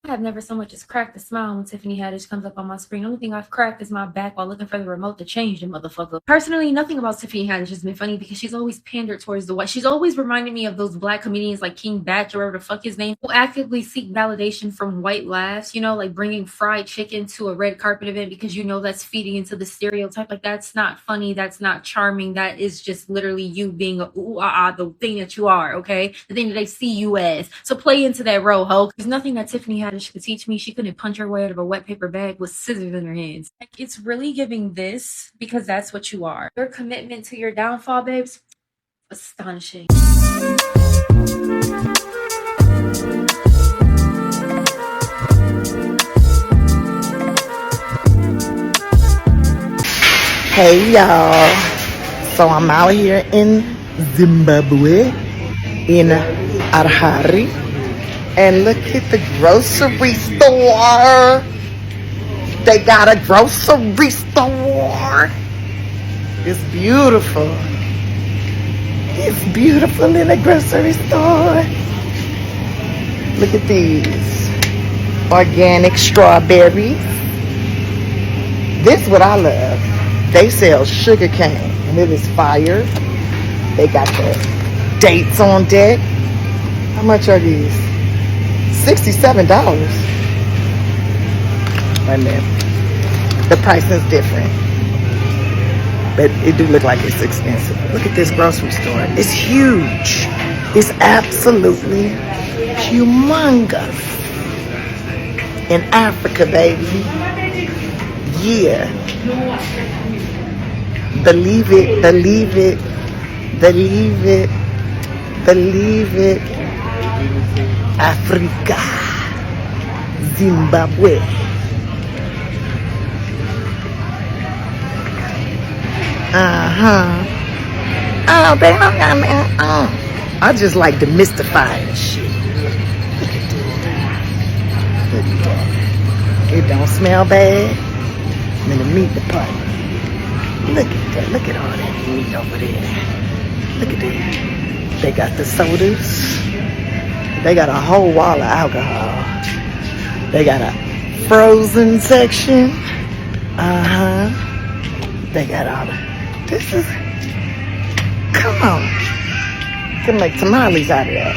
I have never so much as cracked a smile when Tiffany Haddish comes up on my screen. The only thing I've cracked is my back while looking for the remote to change the motherfucker. Personally, nothing about Tiffany Haddish has been funny because she's always pandered towards the white. She's always reminded me of those black comedians like King Batch or whatever the fuck his name, who actively seek validation from white laughs, you know, like bringing fried chicken to a red carpet event because you know that's feeding into the stereotype. Like, that's not funny, that's not charming, that is just literally you being a ooh ah ah, the thing that you are, okay? The thing that they see you as. So play into that role, ho. There's nothing that Tiffany Haddish could teach me. She couldn't punch her way out of a wet paper bag with scissors in her hands. Like, it's really giving this because that's what you are. Your commitment to your downfall, babes, astonishing. Hey y'all, so I'm out here in Zimbabwe, in Harare, and look at the grocery store. They got a grocery store. It's beautiful. It's beautiful in a grocery store. Look at these organic strawberries. This is what I love. They sell sugar cane, and it is fire. They got the dates on deck. How much are these? $67. Wait a minute. The price is different, but it do look like it's expensive. Look at this grocery store. It's huge. It's absolutely humongous. In Africa, baby. Yeah. Believe it, believe it, believe it, believe it. Africa, Zimbabwe. Oh, they don't got me. I just like demystifying shit. Look at that. It don't smell bad. I'm in the meat department. Look at that. Look at all that meat over there. Look at that. They got the sodas. They got a whole wall of alcohol. They got a frozen section. They got all the... This is... Come on. You can make tamales out of that.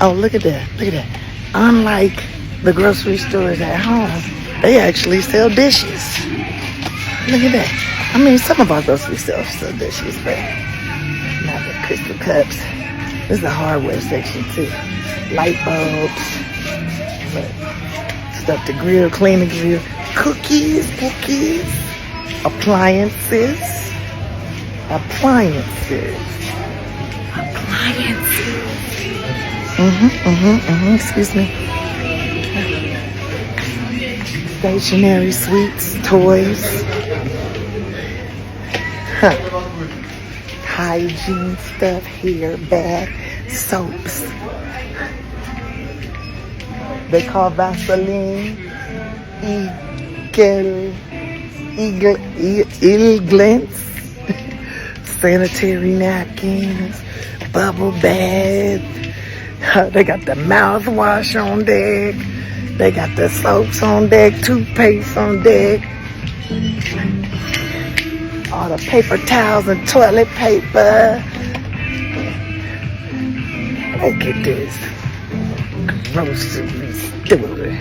Oh, look at that. Look at that. Unlike the grocery stores at home, they actually sell dishes. Look at that. I mean, some of our grocery stores sell dishes, but not the crystal cups. This is the hardware section, too. Light bulbs. Stuff to grill, clean the grill. Cookies. Appliances. Excuse me. Stationery, sweets, toys. Hygiene stuff here, bath, soaps. They call Vaseline Eaglets. Sanitary napkins, bubble bath. They got the mouthwash on deck. They got the soaps on deck, toothpaste on deck. All the paper towels and toilet paper. Look at this grocery store.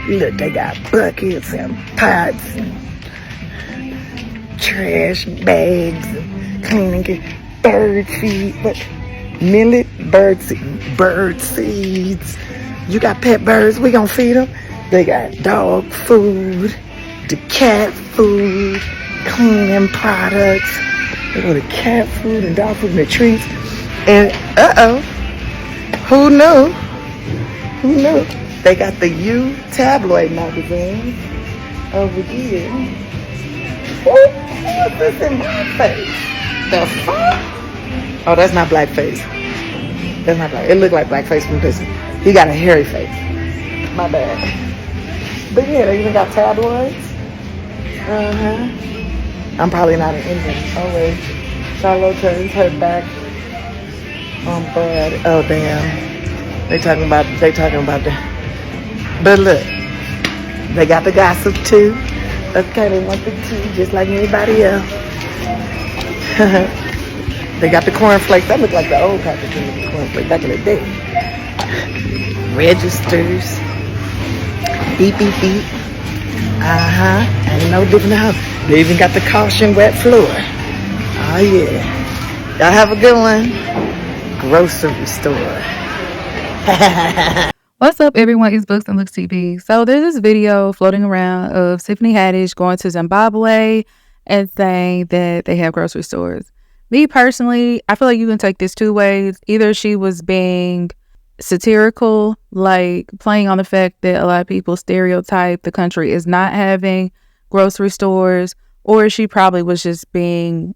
Look, they got buckets and pots, trash bags, cleaning, bird feed, millet, bird seeds. You got pet birds, we gonna feed them. They got dog food, the cat food, cleaning products. They go to cat food and dog food and the treats. And who knew? They got the U tabloid magazine over here. What's this in blackface? The fuck? Oh, that's not blackface. That's not black. It looked like blackface from this. He got a hairy face. My bad. But yeah, they even got tabloids. I'm probably not an Indian. Oh wait. Charlo turns her back on Bud. Oh damn. They talking about the. But look, they got the gossip too. Okay, they want the tea just like anybody else. They got the cornflakes. That look like the old type of cornflakes back in the day. Registers. Beep, beep, beep. And no different house. They even got the caution wet floor. Oh yeah. Y'all have a good one. Grocery store. What's up, everyone? It's Books and Looks TV. So there's this video floating around of Tiffany Haddish going to Zimbabwe and saying that they have grocery stores. Me personally, I feel like you can take this two ways. Either she was being satirical, like playing on the fact that a lot of people stereotype the country as not having grocery stores, or she probably was just being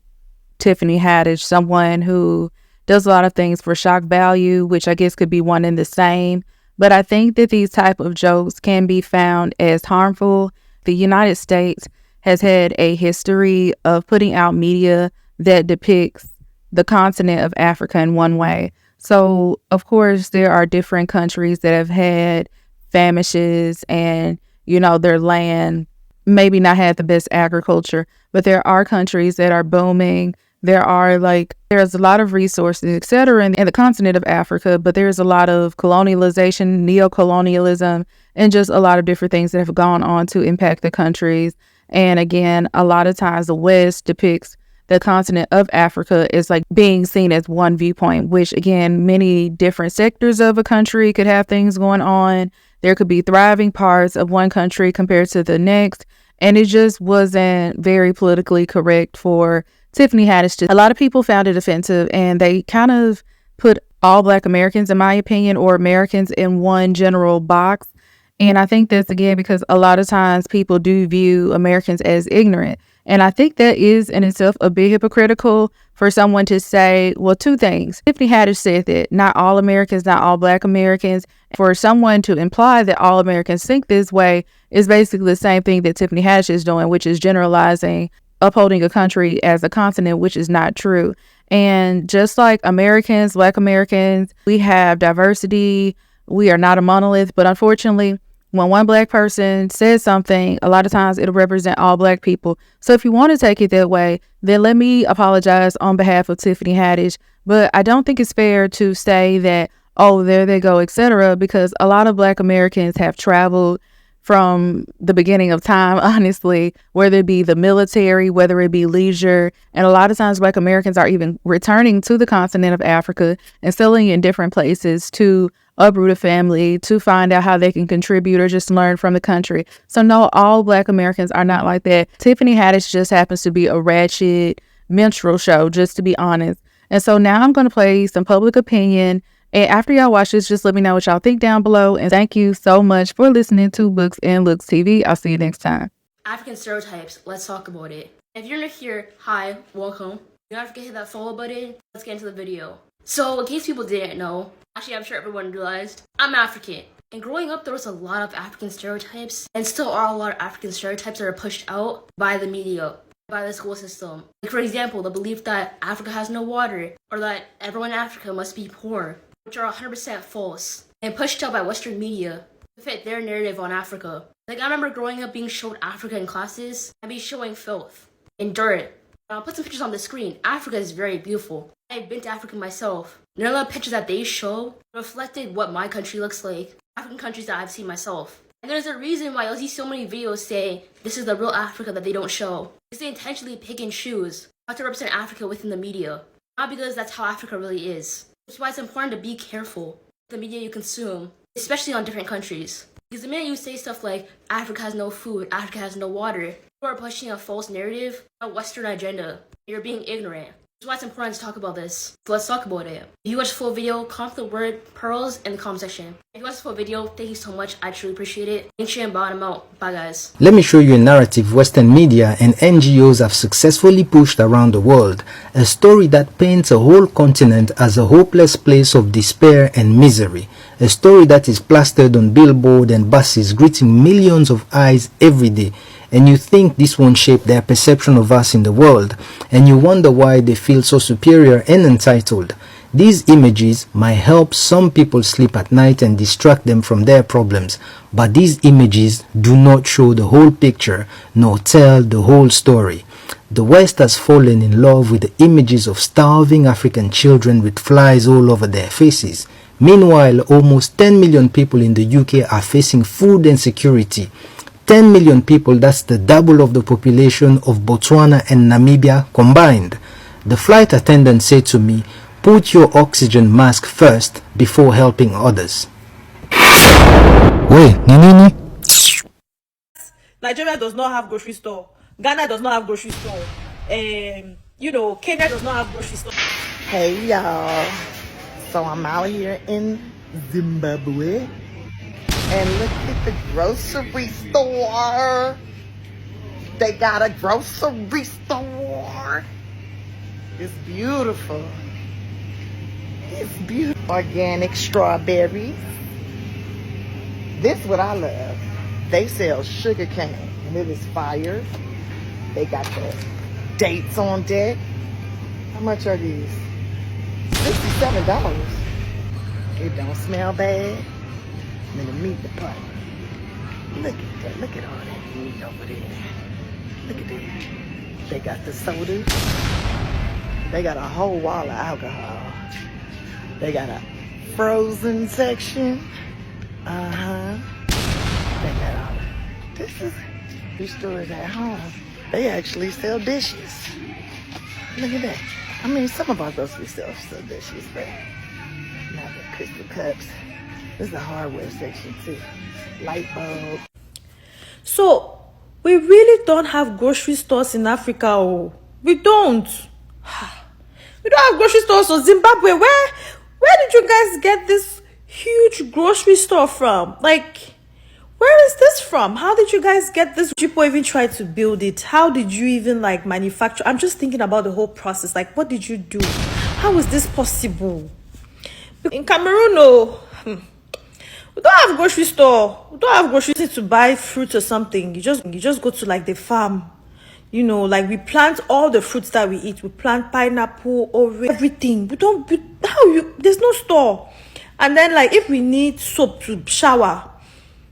Tiffany Haddish, someone who does a lot of things for shock value, which I guess could be one and the same. But I think that these type of jokes can be found as harmful. The United States has had a history of putting out media that depicts the continent of Africa in one way. So, of course, there are different countries that have had famishes and, their land maybe not had the best agriculture, but there are countries that are booming. There's a lot of resources, etc. in the continent of Africa, but there's a lot of colonialization, neocolonialism, and just a lot of different things that have gone on to impact the countries. And again, a lot of times the West depicts the continent of Africa as like being seen as one viewpoint, which again, many different sectors of a country could have things going on. There could be thriving parts of one country compared to the next. And it just wasn't very politically correct for Tiffany Haddish. A lot of people found it offensive, and they kind of put all Black Americans, in my opinion, or Americans in one general box. And I think that's, again, because a lot of times people do view Americans as ignorant. And I think that is in itself a bit hypocritical for someone to say, well, two things. Tiffany Haddish said that not all Americans, not all Black Americans. For someone to imply that all Americans think this way is basically the same thing that Tiffany Haddish is doing, which is generalizing, upholding a country as a continent, which is not true. And just like Americans, Black Americans, we have diversity. We are not a monolith, but unfortunately, when one Black person says something, a lot of times it'll represent all Black people. So if you want to take it that way, then let me apologize on behalf of Tiffany Haddish. But I don't think it's fair to say that, oh, there they go, etc., because a lot of Black Americans have traveled from the beginning of time, honestly, whether it be the military, whether it be leisure. And a lot of times Black Americans are even returning to the continent of Africa and settling in different places to uproot a family, to find out how they can contribute or just learn from the country. So no, all Black Americans are not like that. Tiffany Haddish just happens to be a ratchet minstrel show, just to be honest. And so now I'm going to play some public opinion. And after y'all watch this, just let me know what y'all think down below. And thank you so much for listening to Books and Looks TV. I'll see you next time. African stereotypes, let's talk about it. If you're new here, hi, welcome. Do not forget to hit that follow button. Let's get into the video. So, in case people didn't know, actually I'm sure everyone realized, I'm African. And growing up, there was a lot of African stereotypes, and still are a lot of African stereotypes that are pushed out by the media, by the school system. Like, for example, the belief that Africa has no water, or that everyone in Africa must be poor, which are 100% false, and pushed out by Western media to fit their narrative on Africa. Like, I remember growing up being shown Africa in classes, and be showing filth and dirt. I'll put some pictures on the screen. Africa is very beautiful. I've been to Africa myself. None of the pictures that they show reflected what my country looks like. African countries that I've seen myself. And there's a reason why you'll see so many videos saying this is the real Africa that they don't show. Because they intentionally pick and choose how to represent Africa within the media. Not because that's how Africa really is. That's why it's important to be careful with the media you consume, especially on different countries. Because the minute you say stuff like, Africa has no food, Africa has no water, you are pushing a false narrative, a Western agenda. You're being ignorant. That's why it's important to talk about this. So let's talk about it. If you watch the full video, comment the word pearls in the comment section. If you watch the full video, thank you so much. I truly appreciate it. Make sure and bottom out. Bye guys. Let me show you a narrative Western media and NGOs have successfully pushed around the world. A story that paints a whole continent as a hopeless place of despair and misery. A story that is plastered on billboards and buses, greeting millions of eyes every day. and you think this won't shape their perception of us in the world, and you wonder why they feel so superior and entitled. These images might help some people sleep at night and distract them from their problems, but these images do not show the whole picture nor tell the whole story. The West has fallen in love with the images of starving African children with flies all over their faces. Meanwhile, almost 10 million people in the UK are facing food insecurity. 10 million people, that's the double of the population of Botswana and Namibia combined. The flight attendant said to me, "Put your oxygen mask first before helping others." Wait, Nini? Nigeria does not have grocery store. Ghana does not have grocery store. Kenya does not have grocery store. Hey y'all, so I'm out here in Zimbabwe, and look at the grocery store. They got a grocery store. It's beautiful. It's beautiful. Organic strawberries. This is what I love. They sell sugar cane, and it is fire. They got the dates on deck. How much are these? $67. It don't smell bad. And then the meat department. Look at that. Look at all that meat over there. Look at that. They got the sodas. They got a whole wall of alcohol. They got a frozen section. They got all that. This is these stores at home. They actually sell dishes. Look at that. I mean, some of our grocery stores sell dishes, but not the crystal cups. This is a hardware section too. Light bulb. So we really don't have grocery stores in Africa. Oh, we don't. We don't have grocery stores. So Zimbabwe, where did you guys get this huge grocery store from? Like, where is this from? How did you guys get this? People even try to build it. How did you even like manufacture? I'm just thinking about the whole process. Like, what did you do? How is this possible? In Cameroon, no. We don't have grocery store. We don't have grocery store to buy fruit or something. You just go to like the farm. Like we plant all the fruits that we eat. We plant pineapple, orange, everything. There's no store. And then like if we need soap to shower,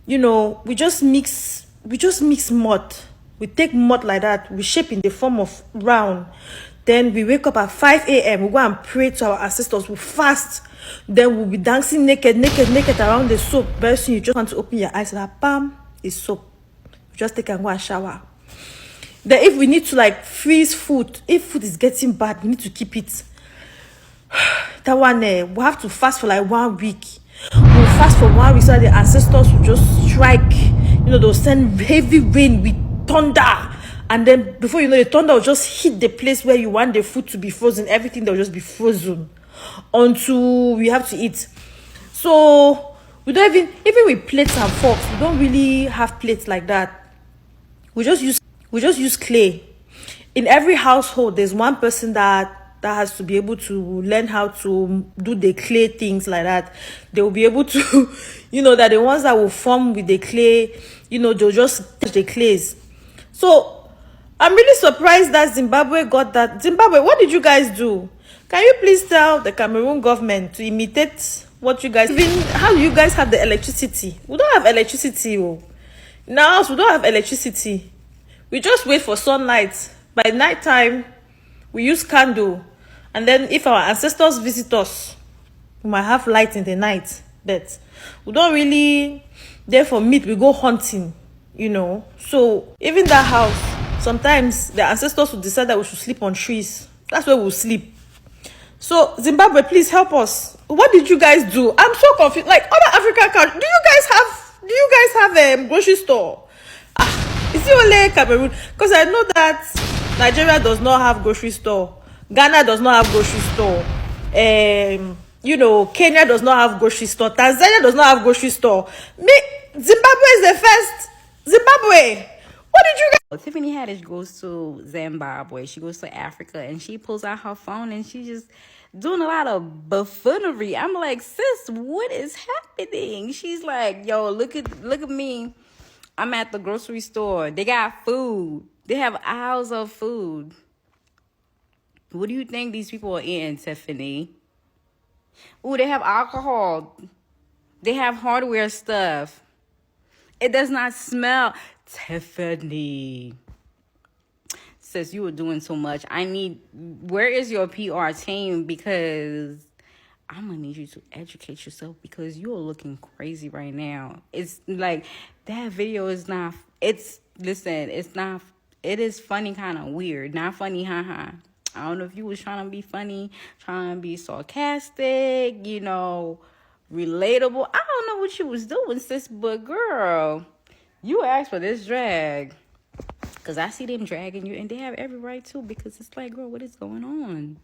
we just mix mud. We take mud like that, we shape in the form of round. Then we wake up at 5 a.m. We go and pray to our ancestors. We fast. Then we'll be dancing naked around the soap. Very soon you just want to open your eyes and bam, it's soap. You just take and go and shower. Then if we need to like freeze food, if food is getting bad, we need to keep it. That one, we have to fast for like 1 week. We'll fast for 1 week so that the ancestors will just strike. They'll send heavy rain with thunder. And then before you know, the thunder will just hit the place where you want the food to be frozen. Everything will just be frozen until we have to eat. So we don't even with plates and forks, we don't really have plates like that. We just use clay. In every household, there's one person that has to be able to learn how to do the clay things like that. They will be able to, that the ones that will form with the clay, they'll just touch the clays. So I'm really surprised that Zimbabwe got that. Zimbabwe, what did you guys do? Can you please tell the Cameroon government to imitate what you guys... How do you guys have the electricity? We don't have electricity. In our house, we don't have electricity. We just wait for sunlight. By night time, we use candle. And then if our ancestors visit us, we might have light in the night. But we don't really... Therefore, meat, we go hunting, So even that house, sometimes the ancestors will decide that we should sleep on trees. That's where we'll sleep. So Zimbabwe, please help us. What did you guys do? I'm so confused. Like other African countries, do you guys have a grocery store? Is it only Cameroon? Because I know that Nigeria does not have grocery store. Ghana does not have grocery store. Kenya does not have grocery store. Tanzania does not have grocery store. Zimbabwe is the first. Zimbabwe. What did you guys? Tiffany Haddish goes to Zimbabwe. She goes to Africa and she pulls out her phone and she just doing a lot of buffoonery. I'm like, sis, what is happening? She's like, yo, look at me. I'm at the grocery store. They got food. They have aisles of food. What do you think these people are eating, Tiffany? Ooh, they have alcohol. They have hardware stuff. It does not smell. Tiffany. Sis, you were doing so much. Where is your PR team? Because I'm going to need you to educate yourself because you're looking crazy right now. It's like, that video is not, it is funny, kind of weird. Not funny, haha. I don't know if you was trying to be funny, trying to be sarcastic, relatable. I don't know what you was doing, sis, but girl, you asked for this drag. Because I see them dragging you, and they have every right to, because it's like, girl, what is going on?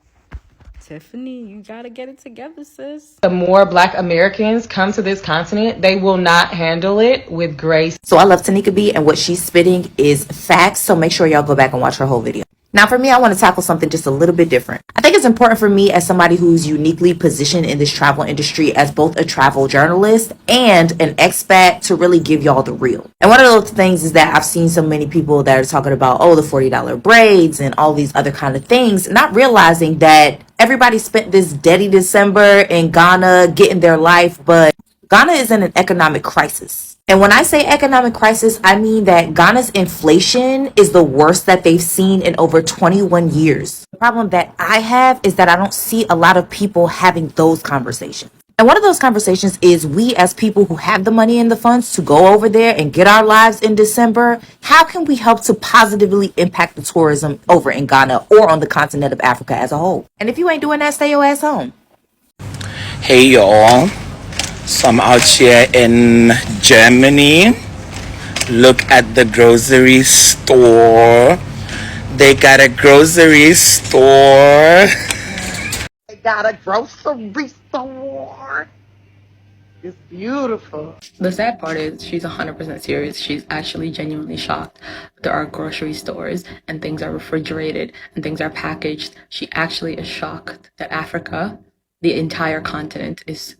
Tiffany, you gotta get it together, sis. The more Black Americans come to this continent, they will not handle it with grace. So I love Tanika B, and what she's spitting is facts, so make sure y'all go back and watch her whole video. Now for me, I want to tackle something just a little bit different. I think it's important for me as somebody who's uniquely positioned in this travel industry as both a travel journalist and an expat to really give y'all the real. And one of those things is that I've seen so many people that are talking about, the $40 braids and all these other kind of things, not realizing that everybody spent this deady December in Ghana getting their life, but Ghana is in an economic crisis. And when I say economic crisis, I mean that Ghana's inflation is the worst that they've seen in over 21 years. The problem that I have is that I don't see a lot of people having those conversations. And one of those conversations is we as people who have the money and the funds to go over there and get our lives in December, how can we help to positively impact the tourism over in Ghana or on the continent of Africa as a whole? And if you ain't doing that, stay your ass home. Hey y'all. So I'm out here in Germany. Look at the grocery store. They got a grocery store. They got a grocery store. It's beautiful. The sad part is she's 100% serious. She's actually genuinely shocked. There are grocery stores and things are refrigerated and things are packaged. She actually is shocked that Africa, the entire continent, it's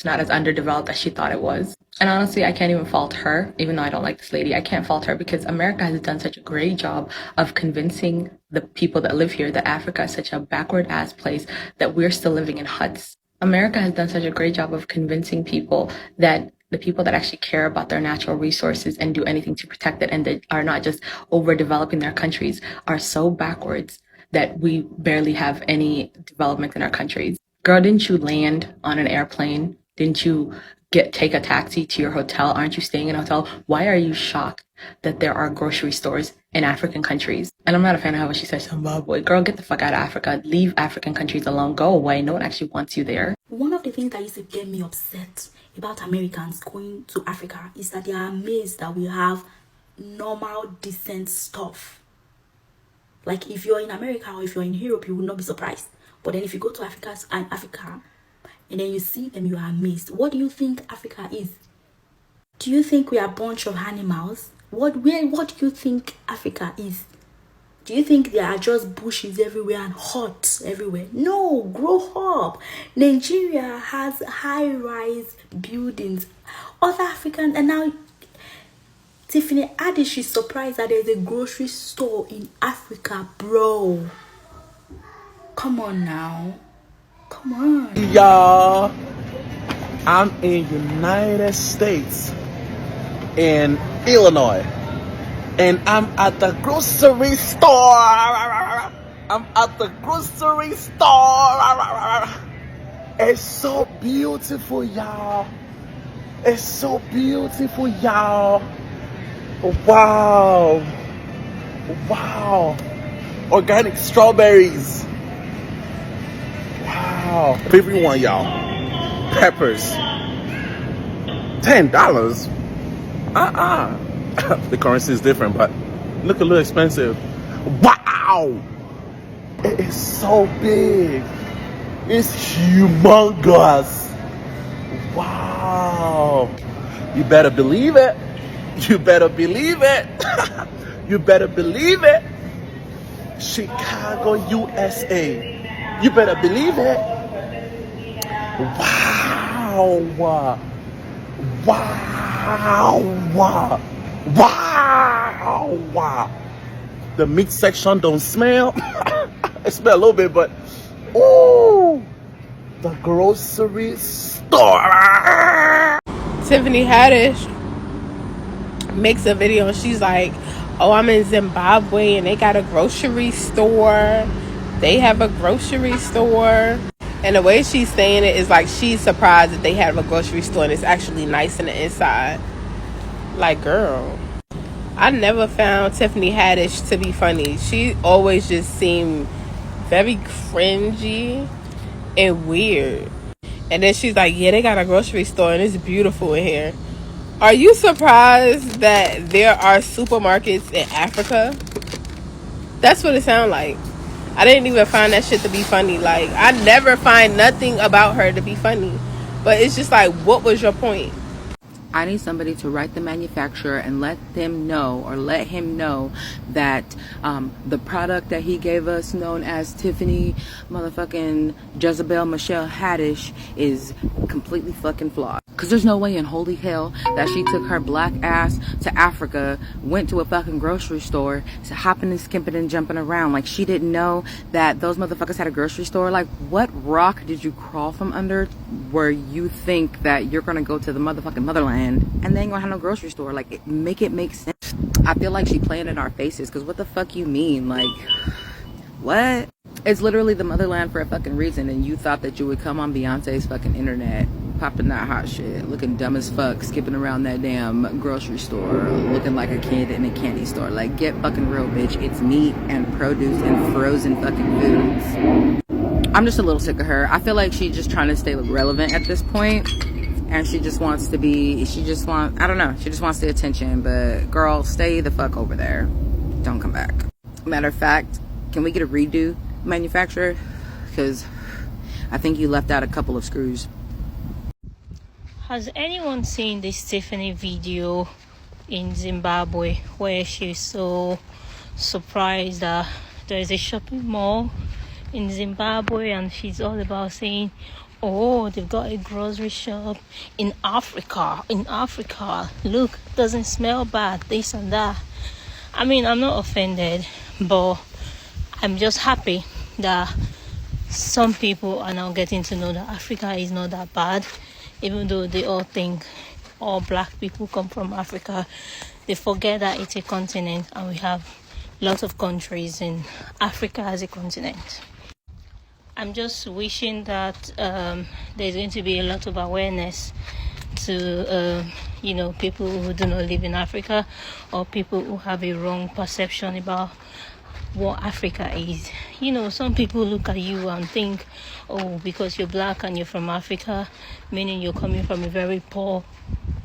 not as underdeveloped as she thought it was. And honestly, I can't even fault her, even though I don't like this lady. I can't fault her because America has done such a great job of convincing the people that live here that Africa is such a backward ass place that we're still living in huts. America has done such a great job of convincing people that the people that actually care about their natural resources and do anything to protect it and that are not just overdeveloping their countries are so backwards that we barely have any development in our countries. Girl, didn't you land on an airplane? Didn't you take a taxi to your hotel? Aren't you staying in a hotel? Why are you shocked that there are grocery stores in African countries? And I'm not a fan of how she says Zimbabwe. Girl, get the fuck out of Africa. Leave African countries alone. Go away. No one actually wants you there. One of the things that used to get me upset about Americans going to Africa is that they are amazed that we have normal, decent stuff. Like if you're in America or if you're in Europe, you will not be surprised. But then if you go to Africa and then you see them, you are amazed. What do you think Africa is? Do you think we are a bunch of animals? What do you think Africa is? Do you think there are just bushes everywhere and huts everywhere? No, grow up. Nigeria has high-rise buildings. Other African, and now Tiffany Haddish is surprised that there's a grocery store in Africa, bro. Come on now. Come on. Y'all, I'm in United States, in Illinois, and I'm at the grocery store. I'm at the grocery store. It's so beautiful, y'all. It's so beautiful, y'all. Wow. Wow. Organic strawberries. Wow. Favorite one, y'all. Peppers. $10. The currency is different, but look a little expensive. Wow. It is so big. It's humongous. Wow. You better believe it. You better believe it. You better believe it. Chicago, USA. You better believe it. Wow. Wow. Wow! Wow! The meat section don't smell. It smell a little bit, but ooh, the grocery store. Tiffany Haddish makes a video and she's like, oh, I'm in Zimbabwe and they got a grocery store. They have a grocery store. And the way she's saying it is like she's surprised that they have a grocery store and it's actually nice in the inside. Like, girl, I never found Tiffany Haddish to be funny. She always just seemed very cringy and weird. And then she's like, yeah, they got a grocery store and it's beautiful in here. Are you surprised that there are supermarkets in Africa? That's what it sounds like. I didn't even find that shit to be funny. Like, I never find nothing about her to be funny. But it's just like, what was your point? I need somebody to write the manufacturer and let them know, or let him know, that the product that he gave us, known as Tiffany motherfucking Jezebel Michelle Haddish, is completely fucking flawed. Because there's no way in holy hell that she took her black ass to Africa, went to a fucking grocery store, hopping and skipping and jumping around like she didn't know that those motherfuckers had a grocery store. Like, what rock did you crawl from under where you think that you're gonna go to the motherfucking motherland and they ain't gonna have no grocery store? Like, make it make sense. I feel like she playing in our faces, because what the fuck you mean? Like, what? It's literally the motherland for a fucking reason, and you thought that you would come on Beyonce's fucking internet popping that hot shit, looking dumb as fuck, skipping around that damn grocery store, looking like a kid in a candy store. Like, get fucking real, bitch. It's meat and produce and frozen fucking foods. I'm just a little sick of her. I feel like she's just trying to stay relevant at this point, and she just wants to be, I don't know, she just wants the attention. But girl, stay the fuck over there. Don't come back. Matter of fact, can we get a redo, manufacturer? Because I think you left out a couple of screws. Has anyone seen this Tiffany video in Zimbabwe where she's so surprised that there is a shopping mall in Zimbabwe and she's all about saying, oh, they've got a grocery shop in Africa. Look, doesn't smell bad, this and that. I mean, I'm not offended, but I'm just happy that some people are now getting to know that Africa is not that bad. Even though they all think all black people come from Africa, they forget that it's a continent and we have lots of countries in Africa as a continent. I'm just wishing that there's going to be a lot of awareness to people who do not live in Africa, or people who have a wrong perception about what Africa is. Some people look at you and think, oh, because you're black and you're from Africa, meaning you're coming from a very poor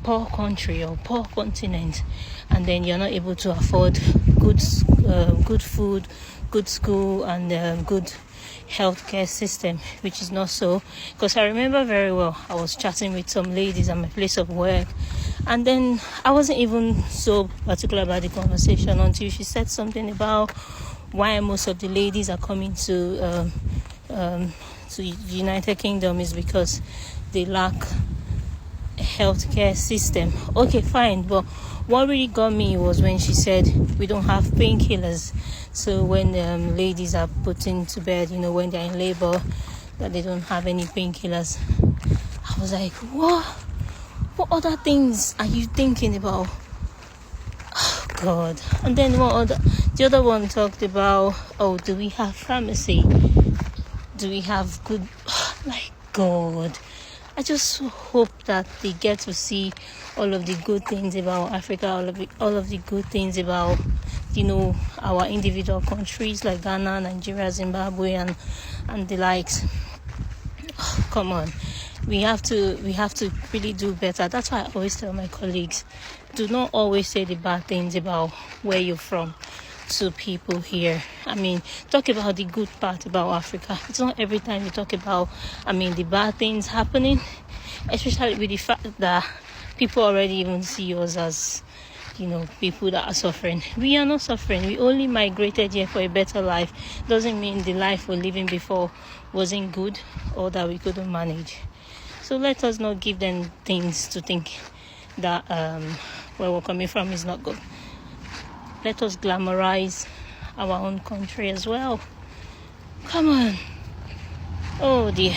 country or poor continent, and then you're not able to afford good food, good school, and good healthcare system, which is not so. Because I remember very well, I was chatting with some ladies at my place of work, and then I wasn't even so particular about the conversation until she said something about why most of the ladies are coming to United Kingdom is because they lack a healthcare system. Okay, fine, but what really got me was when she said we don't have painkillers. So when ladies are put into bed, when they're in labor, that they don't have any painkillers. I was like, what other things are you thinking about? Oh God. And then the other one talked about, oh, do we have pharmacy? Do we have good, like, God. I just hope that they get to see all of the good things about Africa, all of the good things about, our individual countries like Ghana, Nigeria, Zimbabwe, and the likes. Oh, come on. We have to really do better. That's why I always tell my colleagues, do not always say the bad things about where you're from to people here. I mean, talk about the good part about Africa. It's not every time you talk about, the bad things happening, especially with the fact that people already even see us as, people that are suffering. We are not suffering. We only migrated here for a better life. Doesn't mean the life we're living before wasn't good or that we couldn't manage. So let us not give them things to think that where we're coming from is not good. Let us glamorize our own country as well. Come on. Oh dear.